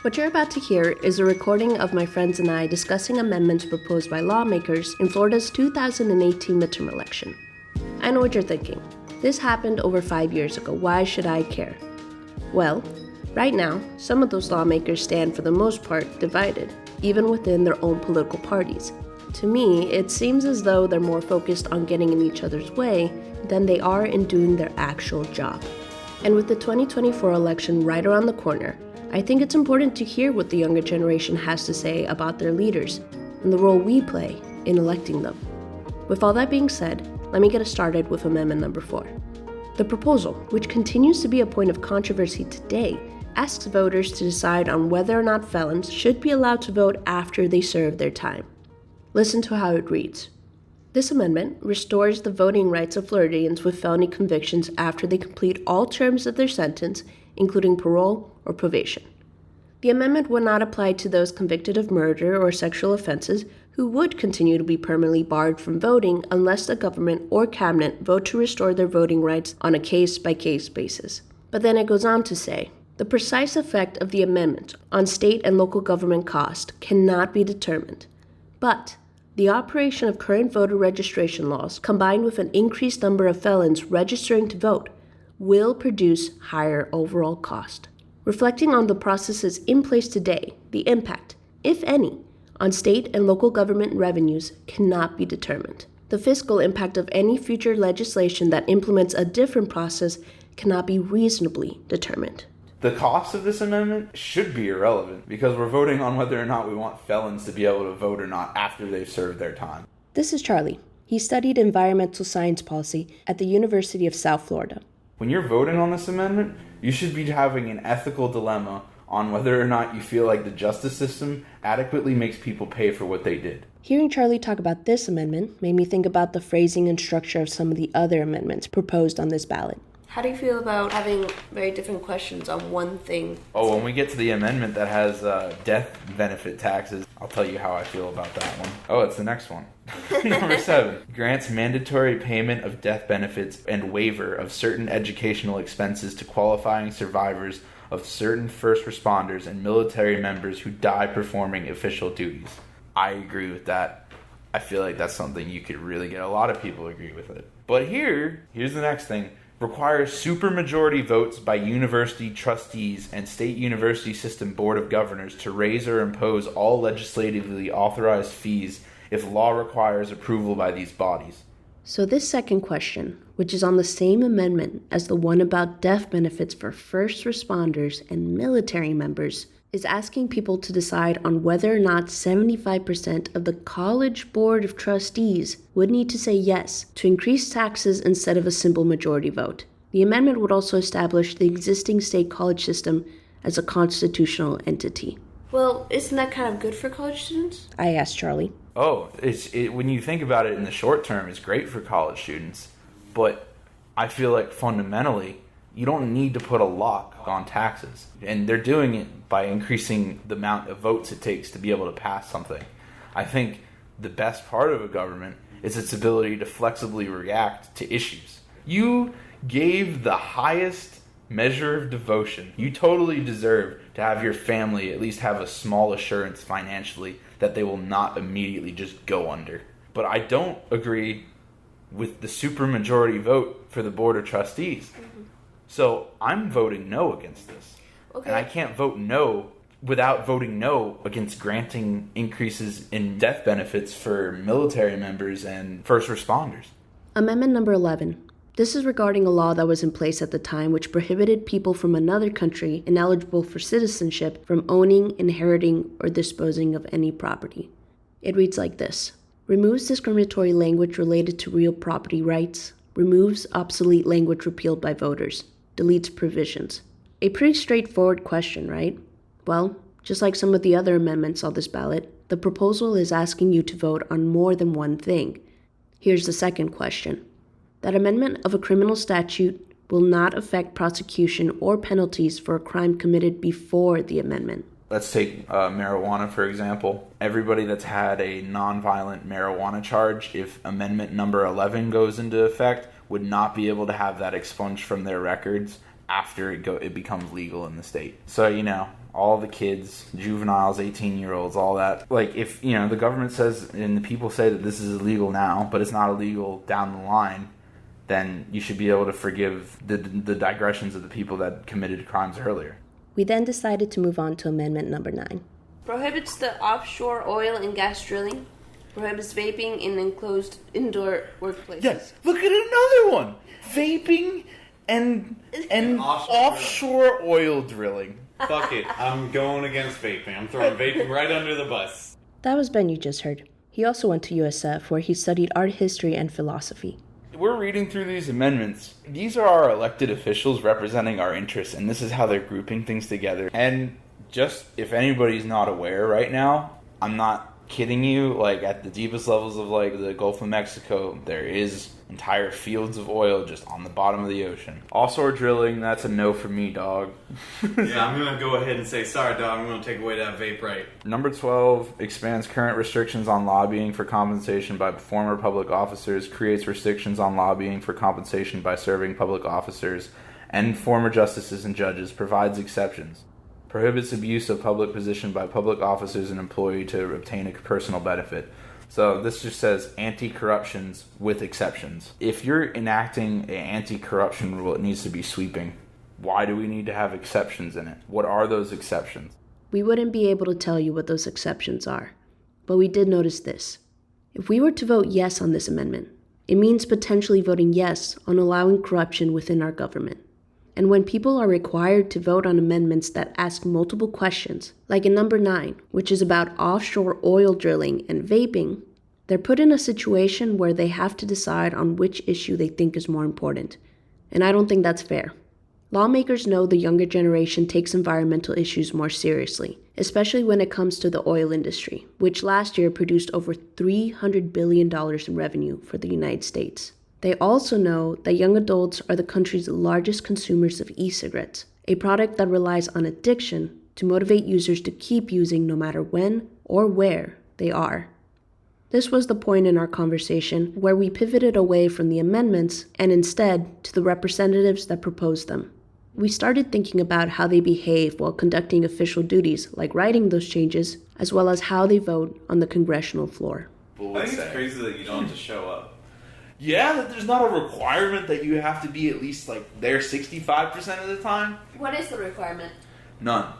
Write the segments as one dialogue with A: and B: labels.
A: What you're about to hear is a recording of my friends and I discussing amendments proposed by lawmakers in Florida's 2018 midterm election. I know what you're thinking. This happened over 5 years ago. Why should I care? Well, right now, some of those lawmakers stand for the most part divided, even within their own political parties. To me, it seems as though they're more focused on getting in each other's way than they are in doing their actual job. And with the 2024 election right around the corner, I think it's important to hear what the younger generation has to say about their leaders and the role we play in electing them. With all that being said, let me get us started with Amendment number 4. The proposal, which continues to be a point of controversy today, asks voters to decide on whether or not felons should be allowed to vote after they serve their time. Listen to how it reads. This amendment restores the voting rights of Floridians with felony convictions after they complete all terms of their sentence, including parole or probation. The amendment would not apply to those convicted of murder or sexual offenses who would continue to be permanently barred from voting unless the government or cabinet vote to restore their voting rights on a case-by-case basis. But then it goes on to say, the precise effect of the amendment on state and local government cost cannot be determined, but the operation of current voter registration laws, combined with an increased number of felons registering to vote, will produce higher overall cost. Reflecting on the processes in place today, the impact, if any, on state and local government revenues cannot be determined. The fiscal impact of any future legislation that implements a different process cannot be reasonably determined.
B: The cost of this amendment should be irrelevant because we're voting on whether or not we want felons to be able to vote or not after they've served their time.
A: This is Charlie. He studied environmental science policy at the University of South Florida.
B: When you're voting on this amendment, you should be having an ethical dilemma on whether or not you feel like the justice system adequately makes people pay for what they did.
A: Hearing Charlie talk about this amendment made me think about the phrasing and structure of some of the other amendments proposed on this ballot. How do you feel about having very different questions on one thing?
B: Oh, when we get to the amendment that has death benefit taxes, I'll tell you how I feel about that one. Oh, it's the next one. Number 7, grants mandatory payment of death benefits and waiver of certain educational expenses to qualifying survivors of certain first responders and military members who die performing official duties. I agree with that. I feel like that's something you could really get a lot of people to agree with it. But here's the next thing. Requires supermajority votes by university trustees and state university system board of governors to raise or impose all legislatively authorized fees if law requires approval by these bodies.
A: So this second question, which is on the same amendment as the one about death benefits for first responders and military members, is asking people to decide on whether or not 75% of the college board of trustees would need to say yes to increase taxes instead of a simple majority vote. The amendment would also establish the existing state college system as a constitutional entity. Well, isn't that kind of good for college students? I asked Charlie.
B: Oh, when you think about it in the short term, it's great for college students. But I feel like fundamentally, you don't need to put a lock on taxes. And they're doing it by increasing the amount of votes it takes to be able to pass something. I think the best part of a government is its ability to flexibly react to issues. You gave the highest measure of devotion. You totally deserve to have your family at least have a small assurance financially that they will not immediately just go under. But I don't agree with the supermajority vote for the Board of Trustees. So I'm voting no against this. Okay. And I can't vote no without voting no against granting increases in death benefits for military members and first responders.
A: Amendment number 11. This is regarding a law that was in place at the time which prohibited people from another country ineligible for citizenship from owning, inheriting, or disposing of any property. It reads like this. Removes discriminatory language related to real property rights. Removes obsolete language repealed by voters. Deletes provisions. A pretty straightforward question, right? Well, just like some of the other amendments on this ballot, the proposal is asking you to vote on more than one thing. Here's the second question. That amendment of a criminal statute will not affect prosecution or penalties for a crime committed before the amendment.
B: Let's take marijuana, for example. Everybody that's had a nonviolent marijuana charge, if amendment number 11 goes into effect, would not be able to have that expunged from their records after it becomes legal in the state. So, all the kids, juveniles, 18-year-olds, all that. Like, if, the government says and the people say that this is illegal now, but it's not illegal down the line, then you should be able to forgive the digressions of the people that committed crimes earlier.
A: We then decided to move on to Amendment Number 9.
C: Prohibits the offshore oil and gas drilling. Prohibits vaping in enclosed indoor workplaces.
B: Yes, look at another one. Vaping and offshore oil drilling.
D: Fuck it. I'm going against vaping. I'm throwing vaping right under the bus.
A: That was Ben you just heard. He also went to USF, where he studied art history and philosophy.
B: We're reading through these amendments. These are our elected officials representing our interests, and this is how they're grouping things together. And just, if anybody's not aware right now, I'm not kidding you, like, at the deepest levels of, like, the Gulf of Mexico, there is entire fields of oil just on the bottom of the ocean. Offshore drilling, that's a no for me, dog.
D: Yeah, I'm gonna go ahead and say, sorry, dog, I'm gonna take away that vape right.
B: Number 12 expands current restrictions on lobbying for compensation by former public officers, creates restrictions on lobbying for compensation by serving public officers and former justices and judges, provides exceptions. Prohibits abuse of public position by public officers and employee to obtain a personal benefit. So this just says anti-corruptions with exceptions. If you're enacting an anti-corruption rule, it needs to be sweeping. Why do we need to have exceptions in it? What are those exceptions?
A: We wouldn't be able to tell you what those exceptions are, but we did notice this. If we were to vote yes on this amendment, it means potentially voting yes on allowing corruption within our government. And when people are required to vote on amendments that ask multiple questions, like in number 9, which is about offshore oil drilling and vaping, they're put in a situation where they have to decide on which issue they think is more important. And I don't think that's fair. Lawmakers know the younger generation takes environmental issues more seriously, especially when it comes to the oil industry, which last year produced over $300 billion in revenue for the United States. They also know that young adults are the country's largest consumers of e-cigarettes, a product that relies on addiction to motivate users to keep using no matter when or where they are. This was the point in our conversation where we pivoted away from the amendments and instead to the representatives that proposed them. We started thinking about how they behave while conducting official duties like writing those changes, as well as how they vote on the congressional floor.
D: I think it's crazy that you don't have to show up.
B: Yeah, that there's not a requirement that you have to be at least like there 65% of the time.
C: What is the requirement?
B: None.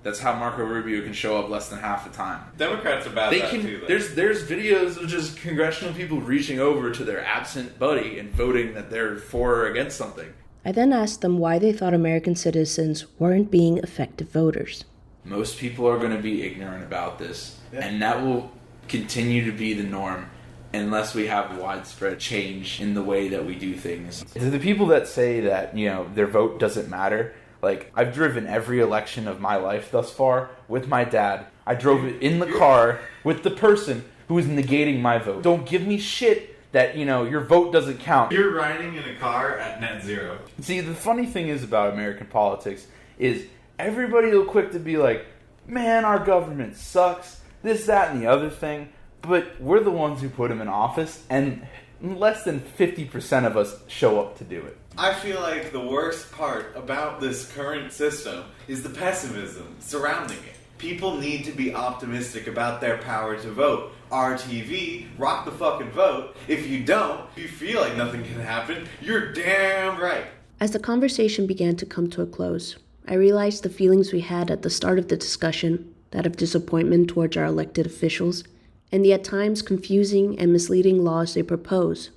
B: That's how Marco Rubio can show up less than half the time.
D: Democrats are bad at that too.
B: There's videos of just congressional people reaching over to their absent buddy and voting that they're for or against something.
A: I then asked them why they thought American citizens weren't being effective voters.
B: Most people are going to be ignorant about this, and that will continue to be the norm unless we have widespread change in the way that we do things. To the people that say that, their vote doesn't matter, like, I've driven every election of my life thus far with my dad. I drove it in the car with the person who was negating my vote. Don't give me shit that, your vote doesn't count.
D: You're riding in a car at net zero.
B: See, the funny thing is about American politics is everybody will quick to be like, man, our government sucks, this, that, and the other thing. But we're the ones who put him in office, and less than 50% of us show up to do it.
D: I feel like the worst part about this current system is the pessimism surrounding it. People need to be optimistic about their power to vote. RTV, rock the fucking vote. If you don't, if you feel like nothing can happen, you're damn right.
A: As the conversation began to come to a close, I realized the feelings we had at the start of the discussion, that of disappointment towards our elected officials, and the at times confusing and misleading laws they propose,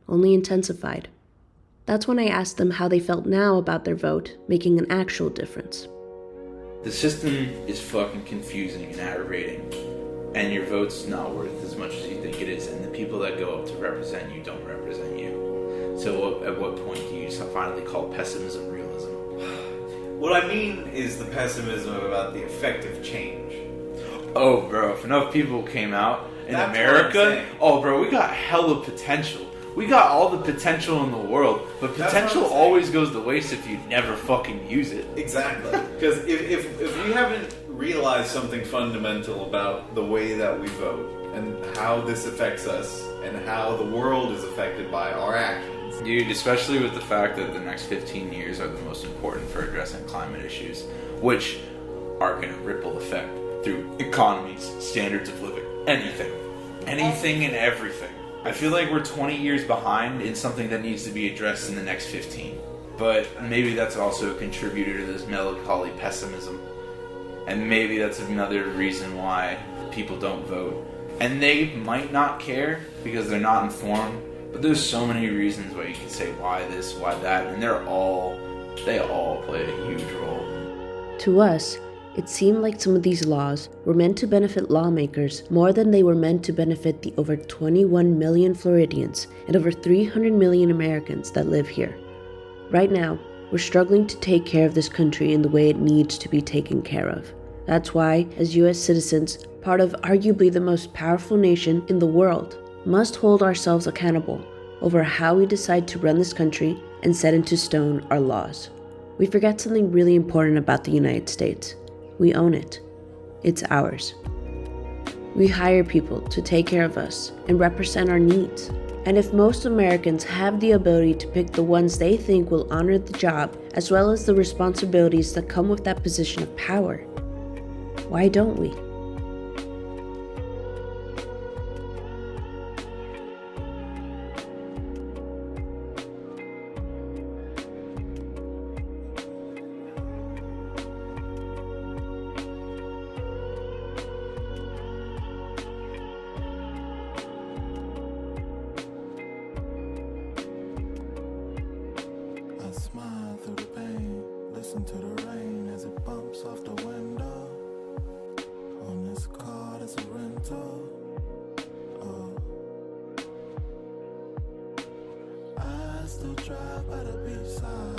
A: only intensified. That's when I asked them how they felt now about their vote making an actual difference.
B: The system is fucking confusing and aggravating, and your vote's not worth as much as you think it is, and the people that go up to represent you don't represent you. So at what point do you finally call pessimism realism?
D: What I mean is the pessimism about the effective change.
B: Oh, bro, if enough people came out in
D: That's
B: America, oh, bro, we got hella potential. We got all the potential in the world, but potential always goes to waste if you never fucking use it.
D: Exactly. Because if we haven't realize something fundamental about the way that we vote and how this affects us and how the world is affected by our actions.
B: Dude, especially with the fact that the next 15 years are the most important for addressing climate issues, which are going to ripple effect through economies, standards of living, anything and everything. I feel like we're 20 years behind in something that needs to be addressed in the next 15. But maybe that's also a contributor to this melancholy pessimism. And maybe that's another reason why people don't vote. And they might not care because they're not informed. But there's so many reasons why you can say why this, why that. And they all play a huge role.
A: To us, it seemed like some of these laws were meant to benefit lawmakers more than they were meant to benefit the over 21 million Floridians and over 300 million Americans that live here. Right now, we're struggling to take care of this country in the way it needs to be taken care of. That's why, as US citizens, part of arguably the most powerful nation in the world, must hold ourselves accountable over how we decide to run this country and set into stone our laws. We forget something really important about the United States. We own it. It's ours. We hire people to take care of us and represent our needs. And if most Americans have the ability to pick the ones they think will honor the job, as well as the responsibilities that come with that position of power, why don't we?
E: Smile through the pain, listen to the rain as it bumps off the window. On this car, there's a rental. Oh, I still drive by the beachside.